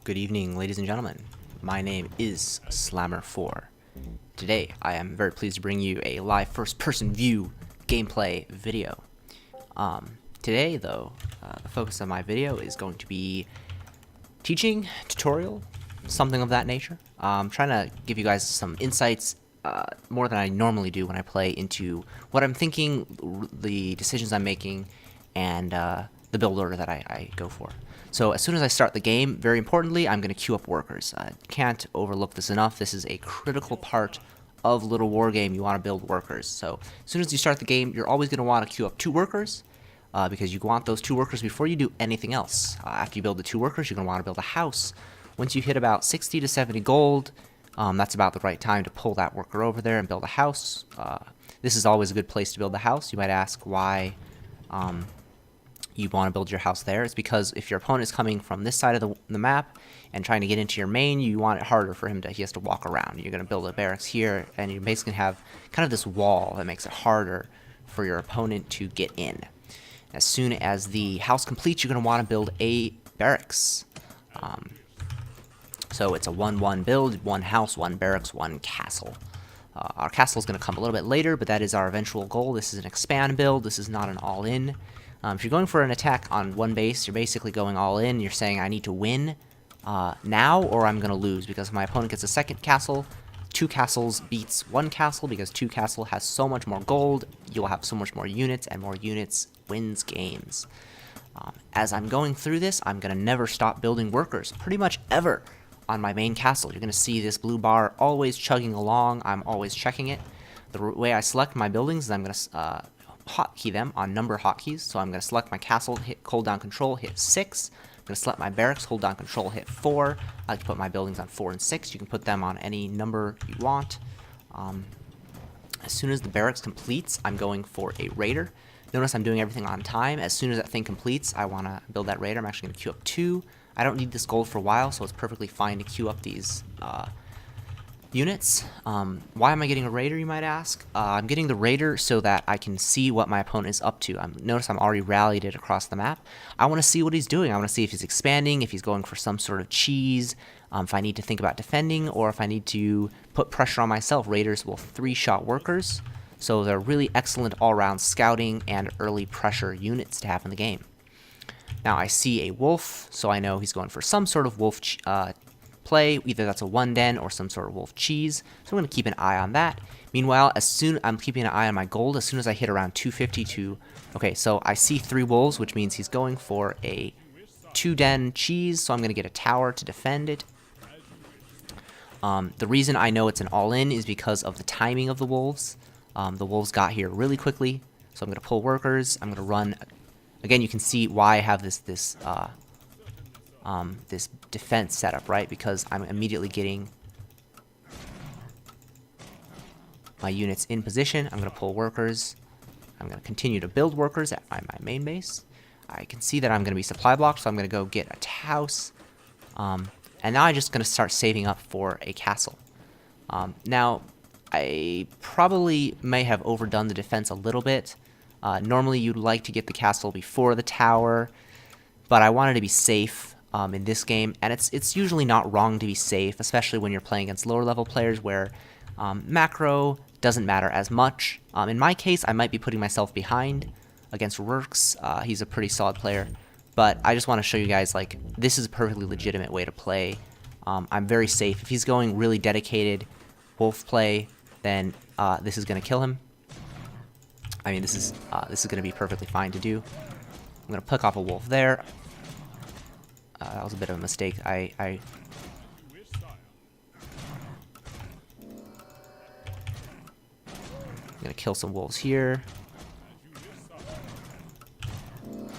Good evening, ladies and gentlemen. My name is Slammer4. Today, I am very pleased to bring you a live first-person view gameplay video. Today, though, the focus of my video is going to be teaching, tutorial, something of that nature. I'm trying to give you guys some insights, more than I normally do when I play, into what I'm thinking, the decisions I'm making, and the build order that I go for. So as soon as I start the game, very importantly, I'm going to queue up workers. Can't overlook this enough. This is a critical part of Littlewargame. You want to build workers. So as soon as you start the game, you're always going to want to queue up 2 workers, because you want those 2 workers before you do anything else. After you build the 2 workers, you're going to want to build a house. Once you hit about 60 to 70 gold, that's about the right time to pull that worker over there and build a house. This is always a good place to build a house. You might ask why you want to build your house there. It's because if your opponent is coming from this side of the map and trying to get into your main, you want it harder for him to, he has to walk around. You're going to build a barracks here, and you basically have kind of this wall that makes it harder for your opponent to get in. As soon as the house completes, you're going to want to build a barracks. So it's a 1-1 build, 1 house, 1 barracks, 1 castle. Our castle is going to come a little bit later, but that is our eventual goal. This is an expand build. This is not an all-in. If you're going for an attack on 1 base, you're basically going all in. You're saying, I need to win now, or I'm going to lose, because if my opponent gets a second castle, 2 castles beats 1 castle, because 2 castle has so much more gold, you'll have so much more units, and more units wins games. As I'm going through this, I'm going to never stop building workers, pretty much ever, on my main castle. You're going to see this blue bar always chugging along. I'm always checking it. The way I select my buildings is I'm going to hotkey them on number hotkeys. So I'm going to select my castle, hold down control, hit 6. I'm going to select my barracks, hold down control, hit 4. I like to put my buildings on 4 and 6. You can put them on any number you want. As soon as the barracks completes, I'm going for a raider. Notice I'm doing everything on time. As soon as that thing completes, I want to build that raider. I'm actually going to queue up 2. I don't need this gold for a while, so it's perfectly fine to queue up these units. Why am I getting a raider, you might ask? I'm getting the raider so that I can see what my opponent is up to. Notice I'm already rallied it across the map. I want to see what he's doing. I want to see if he's expanding, if he's going for some sort of cheese, if I need to think about defending, or if I need to put pressure on myself. Raiders will 3-shot workers, so they're really excellent all-around scouting and early pressure units to have in the game. Now I see a wolf, so I know he's going for some sort of wolf play. Either that's a 1 den or some sort of wolf cheese, so I'm going to keep an eye on that. Meanwhile, I'm keeping an eye on my gold. As soon as I hit around 250 okay, so I see 3 wolves, which means he's going for a 2 den cheese, so I'm going to get a tower to defend it. The reason I know it's an all-in is because of the timing of the wolves. The wolves got here really quickly, so I'm going to pull workers. I'm going to run. Again, you can see why I have this defense setup, right? Because I'm immediately getting my units in position. I'm going to pull workers. I'm going to continue to build workers at my main base. I can see that I'm going to be supply blocked, so I'm going to go get a house. And now I'm just going to start saving up for a castle. Now, I probably may have overdone the defense a little bit. Normally, you'd like to get the castle before the tower, but I wanted to be safe in this game, and it's usually not wrong to be safe, especially when you're playing against lower level players where macro doesn't matter as much. In my case, I might be putting myself behind against Works. He's a pretty solid player, but I just want to show you guys, like, this is a perfectly legitimate way to play. I'm very safe. If he's going really dedicated wolf play, then this is going to kill him. I mean, this is going to be perfectly fine to do. I'm going to pick off a wolf there. That was a bit of a mistake. I'm going to kill some wolves here.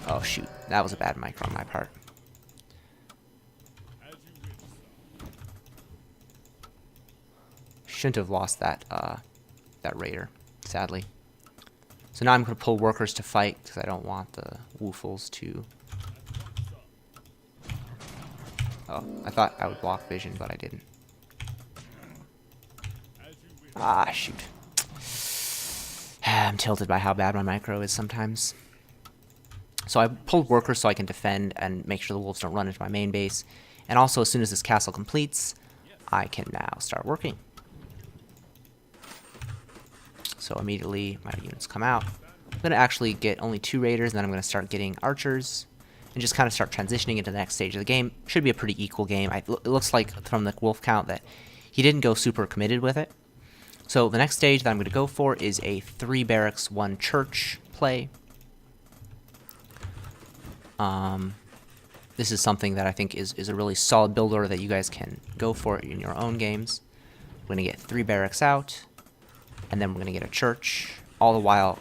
Oh, shoot. That was a bad micro on my part. Shouldn't have lost that raider, sadly. So now I'm going to pull workers to fight, because I don't want the woofles to... Oh, I thought I would block vision, but I didn't. Ah, shoot. I'm tilted by how bad my micro is sometimes. So I pulled workers so I can defend and make sure the wolves don't run into my main base. And also, as soon as this castle completes, I can now start working. So immediately my units come out. I'm going to actually get only 2 raiders, and then I'm going to start getting archers and just kind of start transitioning into the next stage of the game. Should be a pretty equal game. It looks like from the wolf count that he didn't go super committed with it. So the next stage that I'm going to go for is a 3 barracks, 1 church play. This is something that I think is a really solid builder that you guys can go for in your own games. We're going to get 3 barracks out, and then we're going to get a church, all the while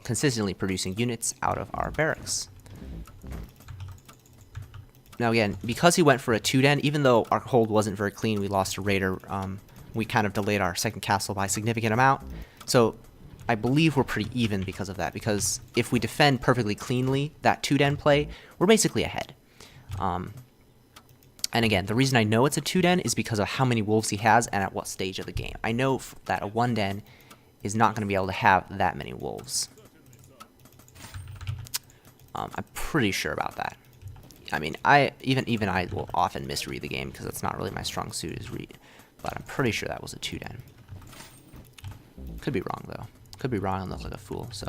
consistently producing units out of our barracks. Now again, because he went for a 2-den, even though our hold wasn't very clean, we lost a raider, we kind of delayed our second castle by a significant amount. So I believe we're pretty even because of that, because if we defend perfectly cleanly that 2-den play, we're basically ahead. And again, the reason I know it's a 2-den is because of how many wolves he has and at what stage of the game. I know that a 1-den is not going to be able to have that many wolves. I'm pretty sure about that. I mean, even I will often misread the game because it's not really my strong suit is read. But I'm pretty sure that was a 2-den. Could be wrong though. Could be wrong and look like a fool. So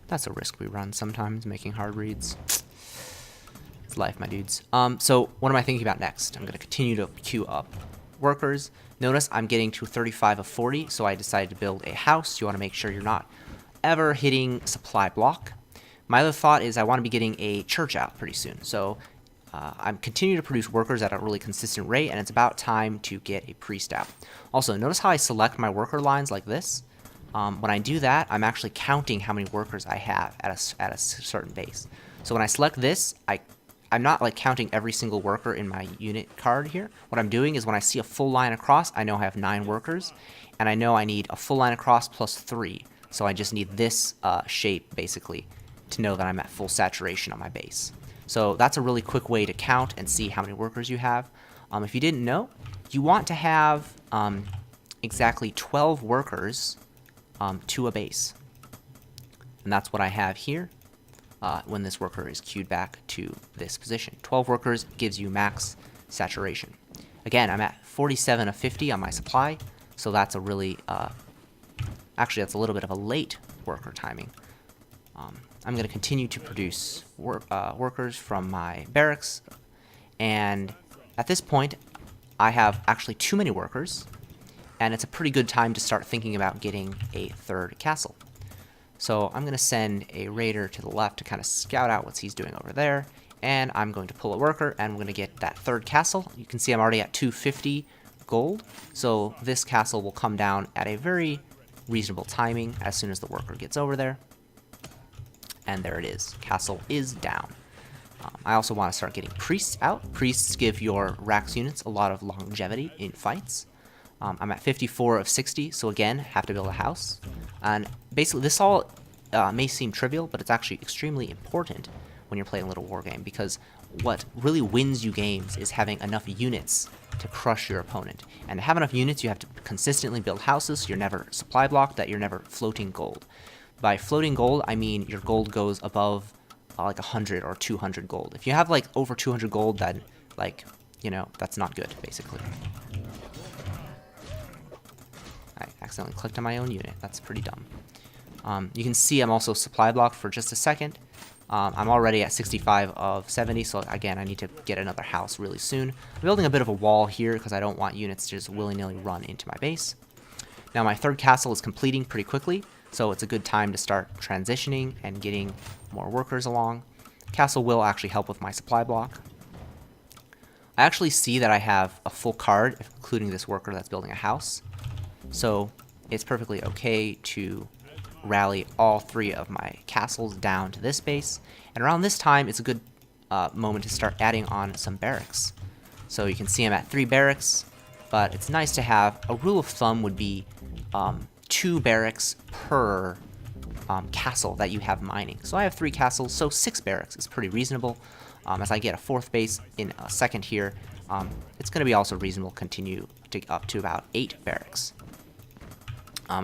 that's a risk we run sometimes, making hard reads. It's life, my dudes. So what am I thinking about next? I'm going to continue to queue up workers. Notice I'm getting to 35 of 40, so I decided to build a house. You want to make sure you're not ever hitting supply block. My other thought is I want to be getting a church out pretty soon. So I'm continuing to produce workers at a really consistent rate, and it's about time to get a priest out. Also, notice how I select my worker lines like this. When I do that, I'm actually counting how many workers I have at a certain base. So when I select this, I'm not like counting every single worker in my unit card here. What I'm doing is when I see a full line across, I know I have 9 workers, and I know I need a full line across plus 3. So I just need this shape, basically, to know that I'm at full saturation on my base. So that's a really quick way to count and see how many workers you have. If you didn't know, you want to have exactly 12 workers to a base. And that's what I have here when this worker is queued back to this position. 12 workers gives you max saturation. Again, I'm at 47 of 50 on my supply, so that's a really, actually that's a little bit of a late worker timing. I'm going to continue to produce workers from my barracks, and at this point I have actually too many workers, and it's a pretty good time to start thinking about getting a 3rd castle. So I'm going to send a raider to the left to kind of scout out what he's doing over there, and I'm going to pull a worker, and we're going to get that 3rd castle. You can see I'm already at 250 gold, so this castle will come down at a very reasonable timing as soon as the worker gets over there. And there it is. Castle is down. I also want to start getting priests out. Priests give your Rax units a lot of longevity in fights. I'm at 54 of 60, so again, have to build a house. And basically, this all may seem trivial, but it's actually extremely important when you're playing Littlewargame, because what really wins you games is having enough units to crush your opponent. And to have enough units, you have to consistently build houses, so you're never supply blocked, that you're never floating gold. By floating gold, I mean your gold goes above like 100 or 200 gold. If you have like over 200 gold, then like, you know, that's not good, basically. I accidentally clicked on my own unit. That's pretty dumb. You can see I'm also supply blocked for just a second. I'm already at 65 of 70, so again, I need to get another house really soon. I'm building a bit of a wall here because I don't want units to just willy-nilly run into my base. Now my 3rd castle is completing pretty quickly, so it's a good time to start transitioning and getting more workers along. Castle will actually help with my supply block. I actually see that I have a full card, including this worker that's building a house. So it's perfectly okay to rally all 3 of my castles down to this base. And around this time, it's a good moment to start adding on some barracks. So you can see I'm at 3 barracks, but it's nice to have, a rule of thumb would be 2 barracks per castle that you have mining. So I have 3 castles, so 6 barracks is pretty reasonable. As I get a 4th base in a second here, it's going to be also reasonable to continue to up to about 8 barracks.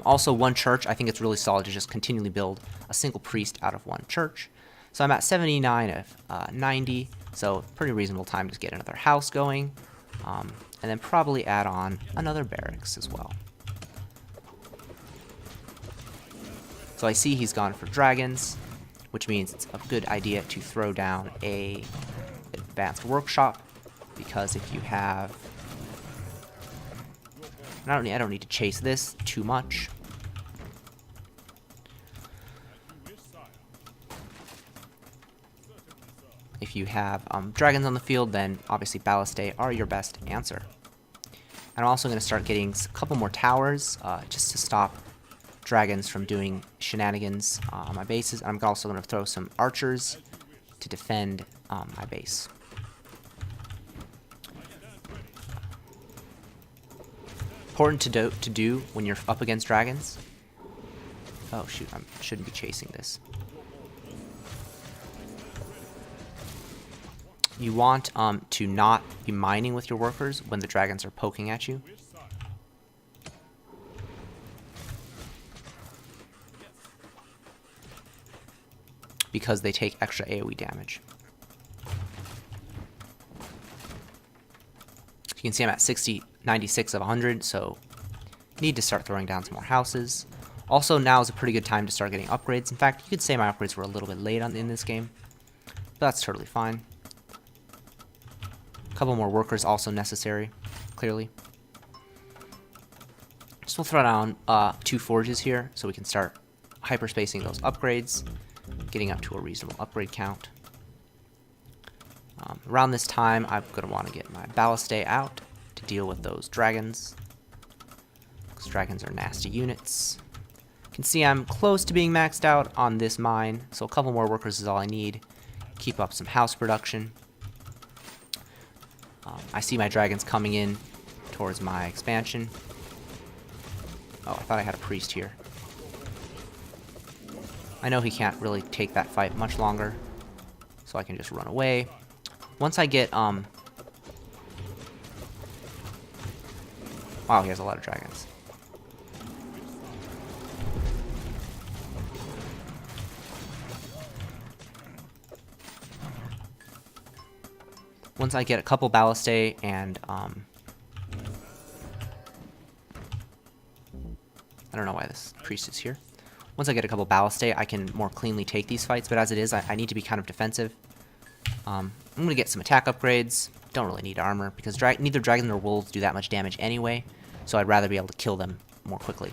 Also, 1 church, I think it's really solid to just continually build a single priest out of 1 church. So I'm at 79 of 90, so pretty reasonable time to get another house going, and then probably add on another barracks as well. So I see he's gone for dragons, which means it's a good idea to throw down a advanced workshop, because if you have... I don't need to chase this too much. If you have dragons on the field, then obviously ballistae are your best answer. And I'm also going to start getting a couple more towers just to stop dragons from doing shenanigans on my bases. I'm also going to throw some archers to defend my base. Important to do when you're up against dragons. Oh shoot, I shouldn't be chasing this. You want to not be mining with your workers when the dragons are poking at you. Because they take extra AoE damage. You can see I'm at 96 of 100, so need to start throwing down some more houses. Also, now is a pretty good time to start getting upgrades. In fact, you could say my upgrades were a little bit late in this game, but that's totally fine. A couple more workers also necessary, clearly. So we'll throw down 2 forges here, so we can start hyperspacing those upgrades, getting up to a reasonable upgrade count. Around this time, I'm going to want to get my ballistae out to deal with those dragons, because dragons are nasty units. You can see I'm close to being maxed out on this mine, so a couple more workers is all I need. Keep up some house production. I see my dragons coming in towards my expansion. Oh, I thought I had a priest here. I know he can't really take that fight much longer, so I can just run away. Once I get, wow, he has a lot of dragons. Once I get a couple ballistae and, I don't know why this priest is here. Once I get a couple ballistae, I can more cleanly take these fights, but as it is, I need to be kind of defensive. I'm going to get some attack upgrades. Don't really need armor, because neither dragons nor wolves do that much damage anyway, so I'd rather be able to kill them more quickly.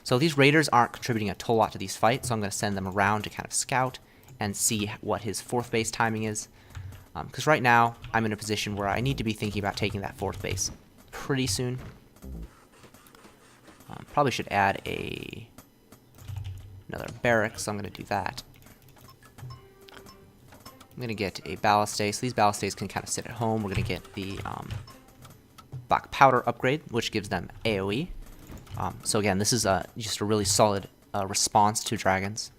So these raiders aren't contributing a whole lot to these fights, so I'm going to send them around to kind of scout and see what his 4th base timing is. Because right now, I'm in a position where I need to be thinking about taking that 4th base pretty soon. Probably should add another barracks, so I'm going to do that. I'm going to get a ballistae, so these ballistaes can kind of sit at home. We're going to get the black powder upgrade, which gives them AoE. So again, this is just a really solid response to dragons.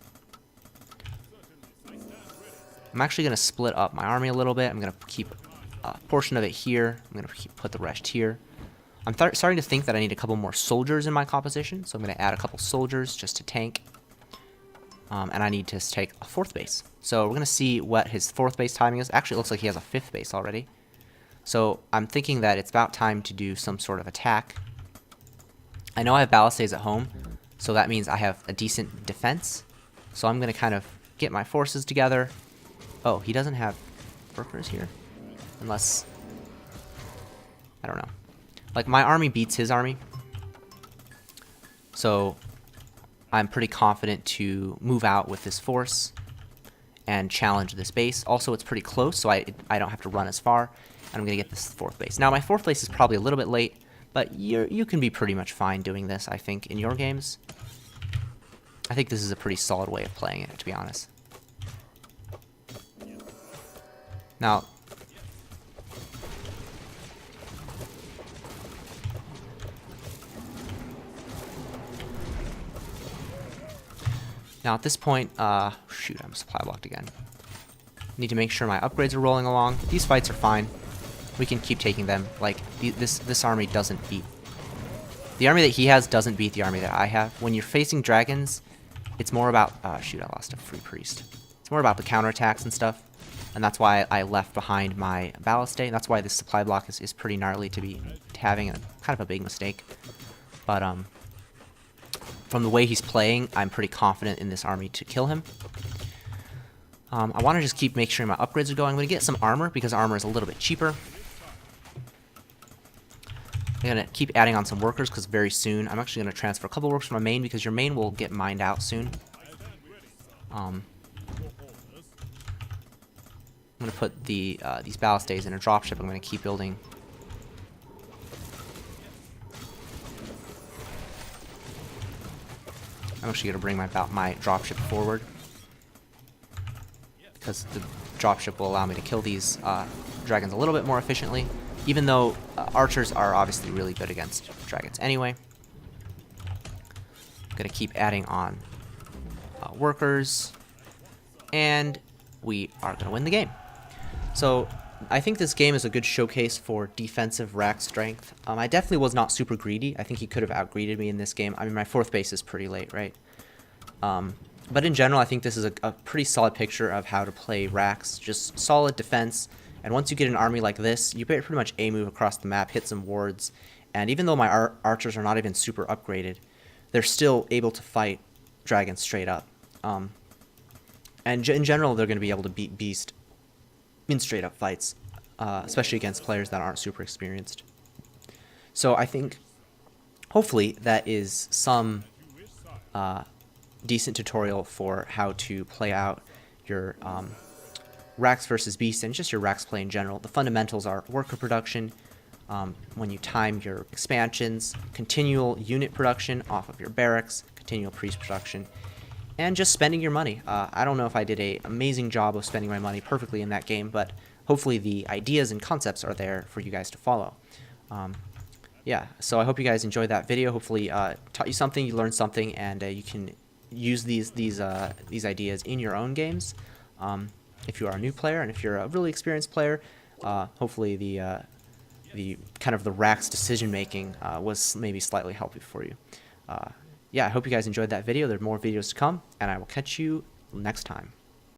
I'm actually going to split up my army a little bit. I'm going to keep a portion of it here. I'm going to put the rest here. I'm starting to think that I need a couple more soldiers in my composition, so I'm going to add a couple soldiers just to tank. And I need to take a 4th base. So we're going to see what his 4th base timing is. Actually, it looks like he has a 5th base already. So I'm thinking that it's about time to do some sort of attack. I know I have ballistaes at home, so that means I have a decent defense. So I'm going to kind of get my forces together. Oh, he doesn't have workers here. Unless... I don't know. Like, my army beats his army. So I'm pretty confident to move out with this force and challenge this base. Also, it's pretty close, so I don't have to run as far. And I'm going to get this 4th base. Now, my 4th base is probably a little bit late, but you can be pretty much fine doing this, I think, in your games. I think this is a pretty solid way of playing it, to be honest. Now, at this point, shoot, I'm supply blocked again. Need to make sure my upgrades are rolling along. These fights are fine. We can keep taking them. Like, this army doesn't beat. The army that he has doesn't beat the army that I have. When you're facing dragons, it's more about... shoot, I lost a free priest. It's more about the counterattacks and stuff, and that's why I left behind my ballistay. That's why this supply block is pretty gnarly to be having, kind of a big mistake. But from the way he's playing, I'm pretty confident in this army to kill him. I want to just make sure my upgrades are going. I'm going to get some armor because armor is a little bit cheaper. I'm going to keep adding on some workers because very soon I'm actually going to transfer a couple workers from my main because your main will get mined out soon. I'm going to put these ballistays in a dropship. I'm going to keep building. I'm actually going to bring my dropship forward because the dropship will allow me to kill these dragons a little bit more efficiently, even though archers are obviously really good against dragons anyway. I'm going to keep adding on workers, and we are going to win the game. So I think this game is a good showcase for defensive rack strength. I definitely was not super greedy. I think he could have outgreeded me in this game. I mean, my 4th base is pretty late, right? But in general, I think this is a pretty solid picture of how to play racks. Just solid defense, and once you get an army like this, you pretty much A-move across the map, hit some wards, and even though my archers are not even super upgraded, they're still able to fight dragons straight up. And in general, they're going to be able to beat Beast in straight up fights, especially against players that aren't super experienced. So I think, hopefully, that is some decent tutorial for how to play out your racks versus Beast and just your racks play in general. The fundamentals are worker production, when you time your expansions, continual unit production off of your barracks, continual priest production, and just spending your money. I don't know if I did an amazing job of spending my money perfectly in that game, but hopefully the ideas and concepts are there for you guys to follow. Yeah, so I hope you guys enjoyed that video. Hopefully taught you something, you learned something, and you can use these ideas in your own games. If you are a new player, and if you're a really experienced player, hopefully the kind of the racks decision making was maybe slightly helpful for you. Yeah, I hope you guys enjoyed that video. There are more videos to come, and I will catch you next time.